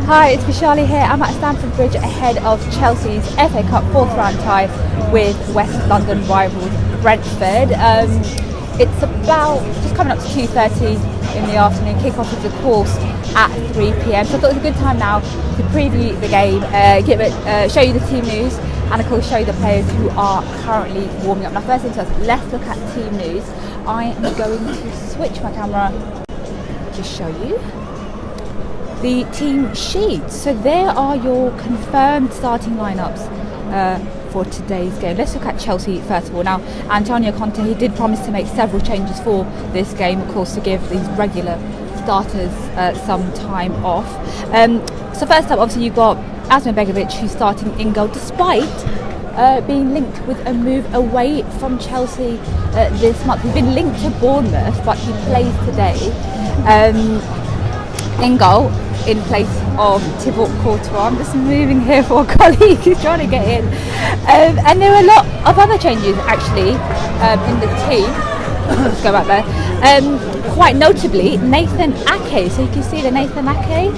Hi, it's Vishali here. I'm at Stamford Bridge ahead of Chelsea's FA Cup fourth round tie with West London rivals Brentford. It's about just coming up to 2:30 in the afternoon. Kick-off is of course at 3 p.m. So I thought it was a good time now to preview the game, show you the team news, and of course show you the players who are currently warming up. Now first things first, let's look at team news. I am going to switch my camera to show you the team sheets. So there are your confirmed starting lineups for today's game. Let's look at Chelsea first of all. Now, Antonio Conte, he did promise to make several changes for this game, of course, to give these regular starters some time off. So first up, obviously, you've got Asmir Begovic, who's starting in goal, despite being linked with a move away from Chelsea this month. He's been linked to Bournemouth, but he plays today in goal in place of Thibaut Courtois. I'm just moving here for a colleague who's trying to get in. And there are a lot of other changes actually in the team. Let's go back there. Quite notably, Nathan Ake. So you can see the Nathan Ake.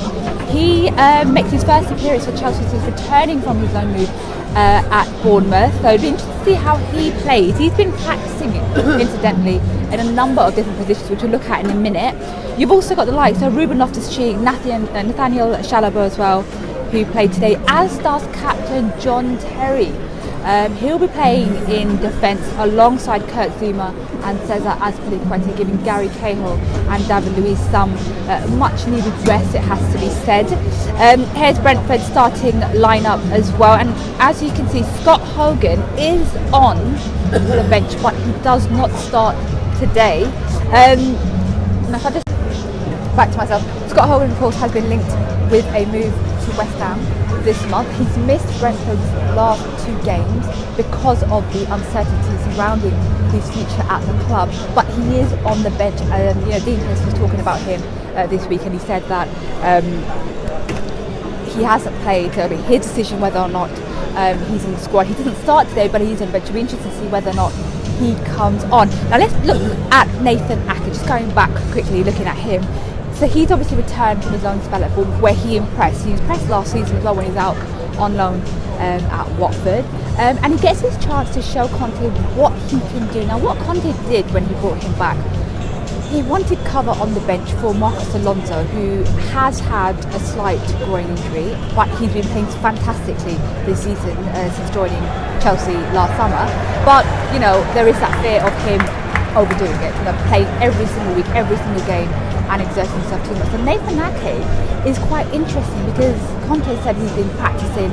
He makes his first appearance for Chelsea since returning from his loan move at Bournemouth. So it'd be interesting to see how he plays. He's been practicing it, incidentally, in a number of different positions, which we'll look at in a minute. You've also got the likes of Ruben Loftus-Cheek, Nathaniel Chalobah as well, who played today, as does captain John Terry. He'll be playing in defence alongside Kurt Zouma and Cesar Azpilicueta, giving Gary Cahill and David Luiz some much needed rest, it has to be said. Here's Brentford's starting lineup as well, and as you can see, Scott Hogan is on the bench, but he does not start today. Now if I just back to myself, Scott Hogan of course has been linked with a move to West Ham this month. He's missed Brentford's last 2 games because of the uncertainty surrounding his future at the club, but he is on the bench. Dean Smith was talking about him this week, and he said that he hasn't played, so it'll be his decision whether or not he's in the squad. He doesn't start today, but he's on the bench. It'll be interesting to see whether or not he comes on. Now let's look at Nathan Ake, just going back quickly, looking at him. So he's obviously returned from his loan spell at Bournemouth, where he impressed. He impressed last season as well when he's out on loan at Watford. And he gets his chance to show Conte what he can do. Now what Conte did when he brought him back, he wanted cover on the bench for Marcos Alonso, who has had a slight groin injury, but he's been playing fantastically this season since joining Chelsea last summer. But, you know, there is that fear of him overdoing it, playing every single week, every single game, and exerting himself too much. So Nathan Ake is quite interesting because Conte said he's been practicing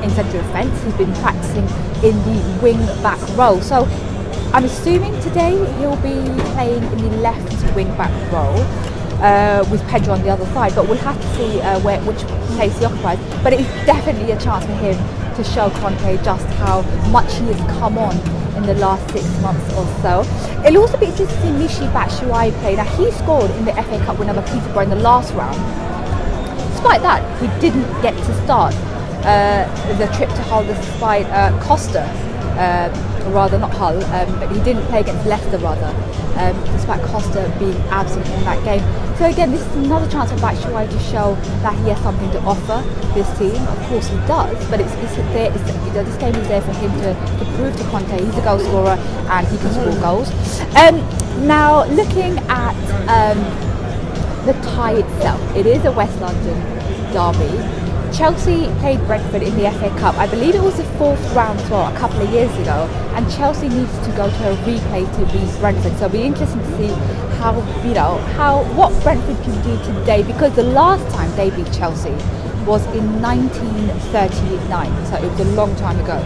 in central defence, he's been practicing in the wing back role. So I'm assuming today he'll be playing in the left wing back role with Pedro on the other side, but we'll have to see which place he occupies. But it's definitely a chance for him to show Conte just how much he has come on in the last 6 months or so. It'll also be interesting to see Michy Batshuayi play. Now he scored in the FA Cup win over Peterborough in the last round. Despite that, he didn't get to start the trip to Hull despite Costa, rather not Hull, but he didn't play against Leicester rather, despite Costa being absent in that game. So again, this is another chance for Batshuayi to show that he has something to offer this team. Of course he does, but this game is there for him to prove to Conte he's a goal scorer and he can score goals. Now looking at the tie itself, it is a West London derby. Chelsea played Brentford in the FA Cup. I believe it was the 4th round as well, a couple of years ago, and Chelsea needs to go to a replay to beat Brentford. So it'll be interesting to see what Brentford can do today, because the last time they beat Chelsea was in 1939, so it was a long time ago.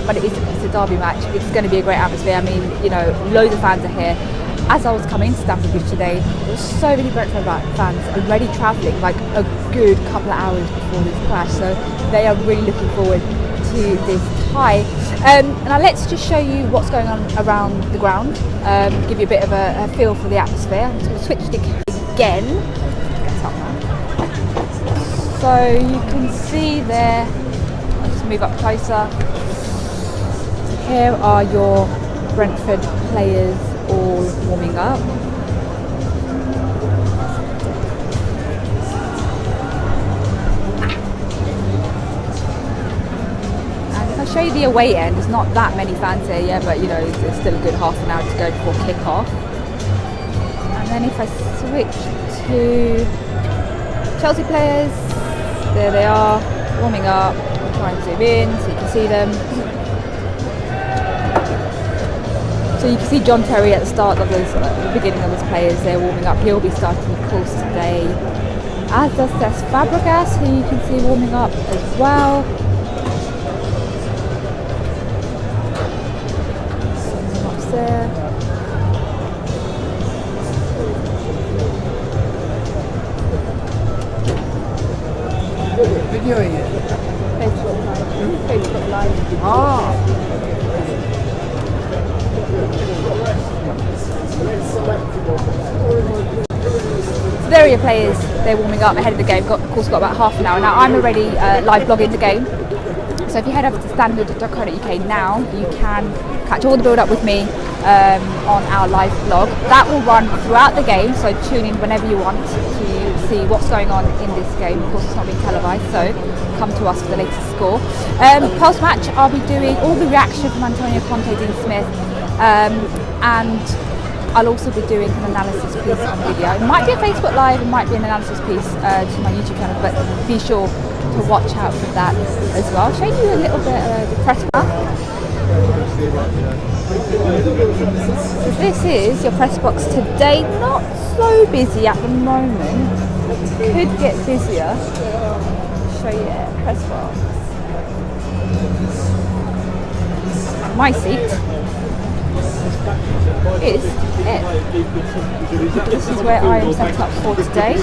But it's a derby match. It's going to be a great atmosphere. I mean, loads of fans are here. As I was coming into Stamford Bridge today, there were so many Brentford fans already travelling, like a good couple of hours before this clash. So they are really looking forward to this tie. Now let's just show you what's going on around the ground, give you a bit of a feel for the atmosphere. I'm just going to switch the again. So you can see there, I'll just move up closer. Here are your Brentford players all warming up. show you the away end. There's not that many fans here yet, but you know, it's still a good half an hour to go before kick-off. And then if I switch to Chelsea players, there they are, warming up. I'll try and zoom in so you can see them. So you can see John Terry at the start of the beginning of his players. They're warming up. He'll be starting, of course, today. As does Cesc Fabregas, who you can see warming up as well. Someone up there. Videoing it. Facebook Live. Ah. So there are your players. They're warming up ahead of the game. Of course, got about half an hour. Now I'm already live blogging the game. So if you head over to standard.co.uk now, you can catch all the build-up with me on our live blog. That will run throughout the game, so tune in whenever you want to see what's going on in this game. Of course, it's not being televised, so come to us for the latest score. Post-match, I'll be doing all the reaction from Antonio Conte, Dean Smith, and I'll also be doing an analysis piece on video. It might be a Facebook Live, it might be an analysis piece to my YouTube channel, but be sure to watch out for that as well. I'll show you a little bit of the press box. So this is your press box today. Not so busy at the moment. Could get busier. Show you the press box. My seat is it. This is where I am set up for today.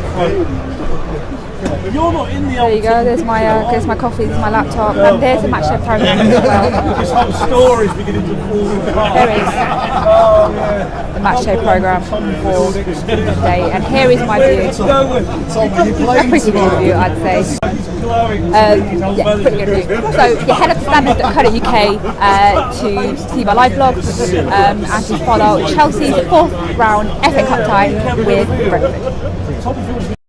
You're not in the there you go, there's my coffee, there's my laptop, and there's the matchday program as well. This whole story's beginning to fall apart. There is the matchday program for today, and here is my view. A pretty good view, I'd say. Yeah, pretty good view. So you head up to standard.co.uk to see my live blog and to follow Chelsea's 4th round FA Cup tie with Brentford.